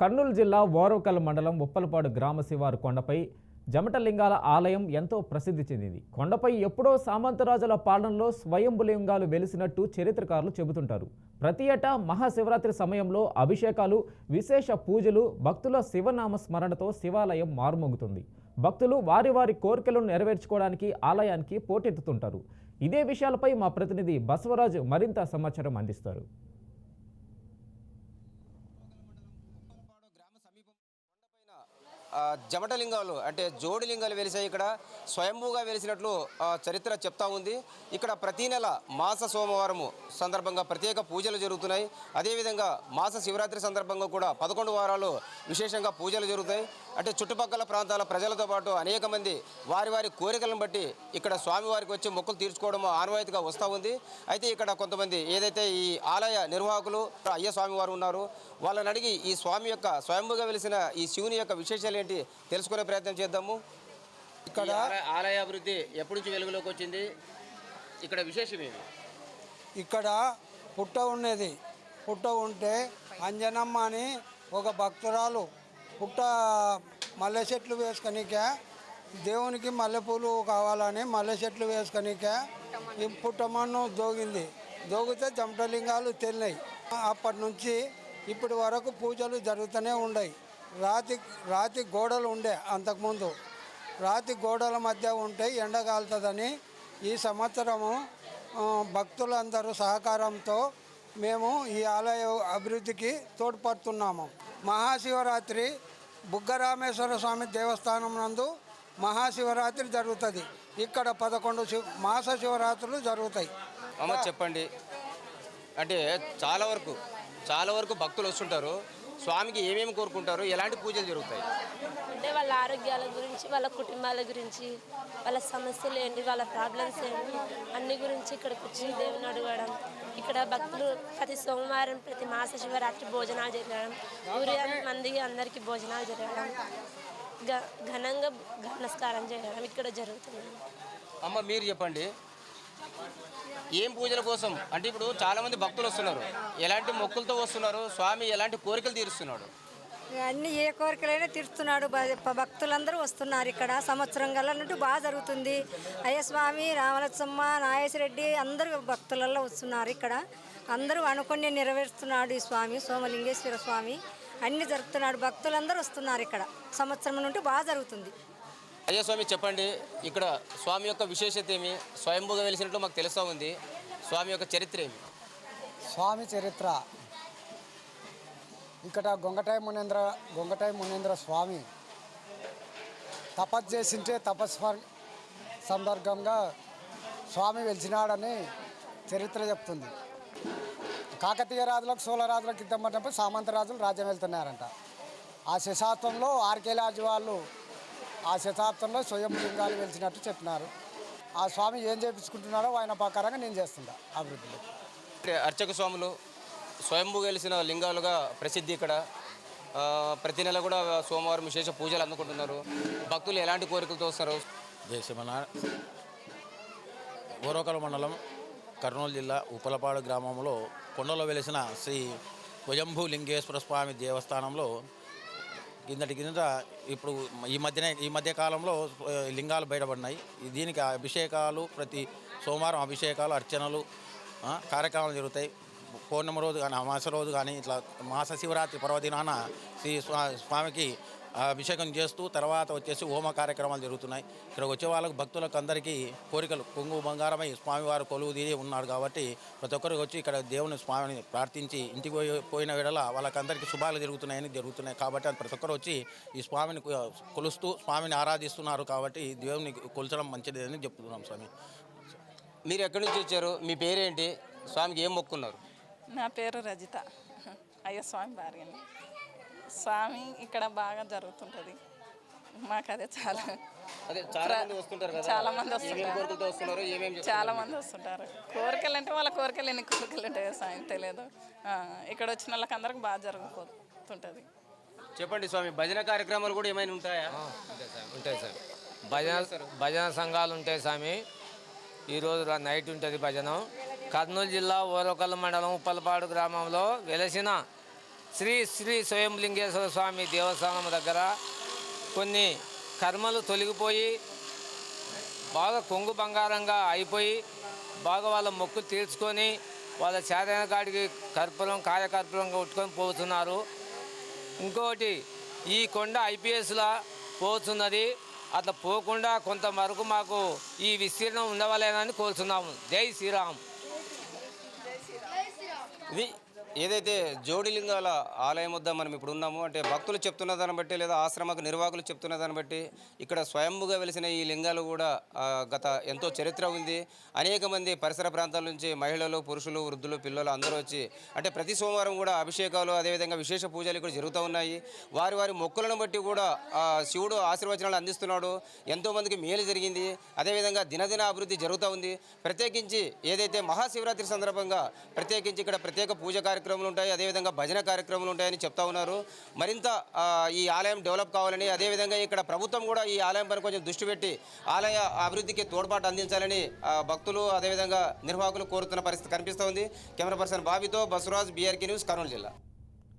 కర్నూలు జిల్లా ఓరవకల్ మండలం ఉప్పలపాడు గ్రామ శివారు కొండపై జమటలింగాల ఆలయం ఎంతో ప్రసిద్ధి చెందింది. కొండపై ఎప్పుడో సామంతరాజుల పాలనలో స్వయంభులింగాలు వెలిసినట్టు చరిత్రకారులు చెబుతుంటారు. ప్రతి ఏటా మహాశివరాత్రి సమయంలో అభిషేకాలు, విశేష పూజలు, భక్తుల శివనామ స్మరణతో శివాలయం మారుమోగుతుంది. భక్తులు వారి వారి కోరికలను నెరవేర్చుకోవడానికి ఆలయానికి పోటెత్తుతుంటారు. ఇదే విషయాలపై మా ప్రతినిధి బసవరాజు మరింత సమాచారం అందిస్తారు. జమటలింగాలు అంటే జోడిలింగాలు వెలిసాయి. ఇక్కడ స్వయంభూగా వెలిసినట్లు చరిత్ర చెప్తా ఉంది. ఇక్కడ ప్రతి నెల మాస సోమవారము సందర్భంగా ప్రత్యేక పూజలు జరుగుతున్నాయి. అదేవిధంగా మాస శివరాత్రి సందర్భంగా కూడా 11 వారాలు విశేషంగా పూజలు జరుగుతాయి. అంటే చుట్టుపక్కల ప్రాంతాల ప్రజలతో పాటు అనేక మంది వారి వారి కోరికలను బట్టి ఇక్కడ స్వామివారికి వచ్చి మొక్కులు తీర్చుకోవడం ఆనవాయితీగా వస్తూ ఉంది. అయితే ఇక్కడ కొంతమంది ఏదైతే ఈ ఆలయ నిర్వాహకులు అయ్య స్వామివారు ఉన్నారు, వాళ్ళని అడిగి ఈ స్వామి యొక్క స్వయంభూగా వెలిసిన ఈ శివుని యొక్క విశేషాలు ఏంటి తెలుసుకునే ప్రయత్నం చేద్దాము. ఇక్కడ ఆలయ అభివృద్ధి ఎప్పటి నుంచి వెలుగులోకి వచ్చింది, ఇక్కడ విశేషం ఏమి? ఇక్కడ పుట్ట ఉన్నది. పుట్ట ఉంటే అంజనమ్మ అని ఒక భక్తురాలు పుట్ట మల్లె చెట్లు వేసుకొనికే దేవునికి మల్లెపూలు కావాలని మల్లె చెట్లు వేసుకొనికే ఈ పుట్టమన్ను దోగింది. దోగితే జమటలింగాలు తెలినాయి. అప్పటి నుంచి ఇప్పటి వరకు పూజలు జరుగుతూనే ఉన్నాయి. రాతి గోడలు ఉండే, అంతకుముందు రాతి గోడల మధ్య ఉంటే ఎండ కాలుతుందని ఈ సంవత్సరము భక్తులందరూ సహకారంతో మేము ఈ ఆలయ అభివృద్ధికి తోడ్పడుతున్నాము. మహాశివరాత్రి బుగ్గరామేశ్వర స్వామి దేవస్థానం నందు మహాశివరాత్రి జరుగుతుంది. ఇక్కడ 11 మాస శివరాత్రులు జరుగుతాయి. అమ్మ చెప్పండి, అంటే చాలా వరకు భక్తులు వస్తుంటారు. స్వామికి ఏమేమి కోరుకుంటారు, ఎలాంటి పూజలు జరుగుతాయి? అంటే వాళ్ళ ఆరోగ్యాల గురించి, వాళ్ళ కుటుంబాల గురించి, వాళ్ళ సమస్యలు ఏంటి, వాళ్ళ ప్రాబ్లమ్స్ ఏంటి, అన్ని గురించి ఇక్కడికి వచ్చి దేవుని అడగడం. ఇక్కడ భక్తులు ప్రతి సోమవారం ప్రతి మాస శివరాత్రి భోజనాలు జరగడం, ఊరి మందికి అందరికీ భోజనాలు జరగడం, ఘనంగా నమస్కారం చేయడం ఇక్కడ జరుగుతుంది. అమ్మ మీరు చెప్పండి, ఏం పూజల కోసం? అంటే ఇప్పుడు చాలామంది భక్తులు వస్తున్నారు, ఎలాంటి మొక్కులతో వస్తున్నారు? స్వామి ఎలాంటి కోరికలు తీరుస్తున్నాడు? అన్ని ఏ కోరికలైనా తీరుస్తున్నాడు. భక్తులందరూ వస్తున్నారు. ఇక్కడ సంవత్సరం గల్లన్నట్టు బాగా జరుగుతుంది. అయ్య స్వామి, రామలక్ష్మమ్మ, నాగేశ్వరరెడ్డి అందరూ భక్తులలో వస్తున్నారు. ఇక్కడ అందరూ అనుకుని నెరవేరుస్తున్నాడు ఈ స్వామి, సోమలింగేశ్వర స్వామి. అన్ని జరుగుతున్నాడు. భక్తులందరూ వస్తున్నారు. ఇక్కడ సంవత్సరం నుండి బాగా జరుగుతుంది. అయ్యా స్వామి చెప్పండి, ఇక్కడ స్వామి యొక్క విశేషత ఏమి? స్వయంభూగా వెలిసినట్లు మాకు తెలుస్తూ ఉంది. స్వామి యొక్క చరిత్ర ఏమి? స్వామి చరిత్ర ఇక్కడ గొంగటాయి మునేంద్ర స్వామి తపస్సు చేసింటే తపస్సు సందర్భంగా స్వామి వెలిసినాడని చరిత్ర చెప్తుంది. కాకతీయ రాజులకు చోళరాజులకు యుద్ధం పడినప్పుడు సామంతరాజులు రాజ్యం వెళ్తున్నారంట. ఆ శతాబ్దంలో ఆర్కేలాజు వాళ్ళు ఆ శతాబ్దంలో స్వయంలింగాలు వెలిసినట్టు చెప్పినారు. ఆ స్వామి ఏం చేయించుకుంటున్నారో ఆయన ప్రకారంగా నేను చేస్తుంటా అభివృద్ధిలో. అర్చక స్వాములు స్వయంభూ వెలిసిన లింగాలుగా ప్రసిద్ధి. ఇక్కడ ప్రతి నెల కూడా సోమవారం విశేష పూజలు అందుకుంటున్నారు. భక్తులు ఎలాంటి కోరికలతో వస్తారు? దేశమన ఓరవకల్ మండలం కర్నూలు జిల్లా ఉప్పలపాడు గ్రామంలో కొండలో వెలిసిన శ్రీ స్వయంభూ లింగేశ్వర స్వామి దేవస్థానంలో కింద ఇప్పుడు ఈ మధ్య కాలంలో లింగాలు బయటపడినాయి. దీనికి అభిషేకాలు, ప్రతి సోమవారం అభిషేకాలు, అర్చనలు కార్యక్రమాలు జరుగుతాయి. పౌర్ణమి రోజు కానీ అమాస రోజు కానీ ఇట్లా మాస శివరాత్రి పర్వదినాన శ్రీ స్వామికి అభిషేకం చేస్తూ తర్వాత వచ్చేసి హోమ కార్యక్రమాలు జరుగుతున్నాయి. ఇక్కడ వచ్చే వాళ్ళకు భక్తులకు అందరికీ కోరికలు కొంగు బంగారమై స్వామివారు కొలువు తీరి ఉన్నాడు కాబట్టి ప్రతి ఒక్కరికి వచ్చి ఇక్కడ దేవుని స్వామిని ప్రార్థించి ఇంటికి పోయిన వేళ వాళ్ళకందరికీ శుభాలు జరుగుతున్నాయి కాబట్టి ప్రతి ఒక్కరు వచ్చి ఈ స్వామిని కొలుస్తూ స్వామిని ఆరాధిస్తున్నారు. కాబట్టి దేవుని కొలచడం మంచిది అని చెప్తున్నాం. స్వామి మీరు ఎక్కడి నుంచి వచ్చారు? మీ పేరేంటి? స్వామికి ఏం మొక్కున్నారు? నా పేరు రజిత, అయ్య స్వామి భార్యని. స్వామి ఇక్కడ బాగా జరుగుతుంటుంది. మాకు అదే చాలా మంది వస్తుంటారు. చాలా మంది వస్తుంటారు. కోరికలు అంటే వాళ్ళ కోరికలు ఎన్ని కోరికలు ఉంటాయో స్వామి తెలియదు. ఇక్కడ వచ్చిన వాళ్ళకి అందరికి బాగా జరుగుతుంటుంది. చెప్పండి స్వామి, భజన కార్యక్రమాలు కూడా ఏమైనా ఉంటాయా? ఉంటాయి సార్. భజన సంఘాలు ఉంటాయి స్వామి. ఈరోజు నైట్ ఉంటుంది భజన. కర్నూలు జిల్లా ఓరవకల్ మండలం ఉప్పలపాడు గ్రామంలో వెలసిన శ్రీ శ్రీ స్వయంలింగేశ్వర స్వామి దేవస్థానం దగ్గర కొన్ని కర్మలు తొలగిపోయి బాగా కొంగు బంగారంగా అయిపోయి బాగా వాళ్ళ మొక్కులు తీర్చుకొని వాళ్ళ చేతన కాడికి కర్పూరం కాయకర్పూరంగా ఉట్టుకొని పోతున్నారు. ఇంకోటి ఈ కొండ ఐపీఎస్లా పోతున్నది. అట్లా పోకుండా కొంతవరకు మాకు ఈ విస్తీర్ణం ఉండవలేనని కోరుతున్నాము. జై శ్రీరామ్. ఇది ఏదైతే జోడిలింగాల ఆలయం వద్ద మనం ఇప్పుడు ఉన్నామో అంటే భక్తులు చెప్తున్న దాన్ని బట్టి లేదా ఆశ్రమకు నిర్వాహకులు చెప్తున్న దాన్ని బట్టి ఇక్కడ స్వయంభుగా వెలిసిన ఈ లింగాలు కూడా గత ఎంతో చరిత్ర ఉంది. అనేక మంది పరిసర ప్రాంతాల నుంచి మహిళలు, పురుషులు, వృద్ధులు, పిల్లలు అందరూ వచ్చి అంటే ప్రతి సోమవారం కూడా అభిషేకాలు అదేవిధంగా విశేష పూజలు ఇక్కడ జరుగుతూ ఉన్నాయి. వారి వారి మొక్కులను బట్టి కూడా శివుడు ఆశీర్వచనాలు అందిస్తున్నాడు. ఎంతోమందికి మేలు జరిగింది. అదేవిధంగా దినదిన అభివృద్ధి జరుగుతూ ఉంది. ప్రత్యేకించి ఏదైతే మహాశివరాత్రి సందర్భంగా ప్రత్యేకించి ఇక్కడ ప్రత్యేక పూజ కార్యక్రమాలు ఉంటాయి, అదేవిధంగా భజన కార్యక్రమాలు ఉంటాయని చెప్తా ఉన్నారు. మరింత ఈ ఆలయం డెవలప్ కావాలని, అదేవిధంగా ఇక్కడ ప్రభుత్వం కూడా ఈ ఆలయం పైన కొంచెం దృష్టి పెట్టి ఆలయ అభివృద్ధికి తోడ్పాటు అందించాలని భక్తులు అదేవిధంగా నిర్వాహకులు కోరుతున్న పరిస్థితి కనిపిస్తూ ఉంది. కెమెరా పర్సన్ బాబీతో బసవరాజ్, బీఆర్కే న్యూస్, కర్నూలు జిల్లా.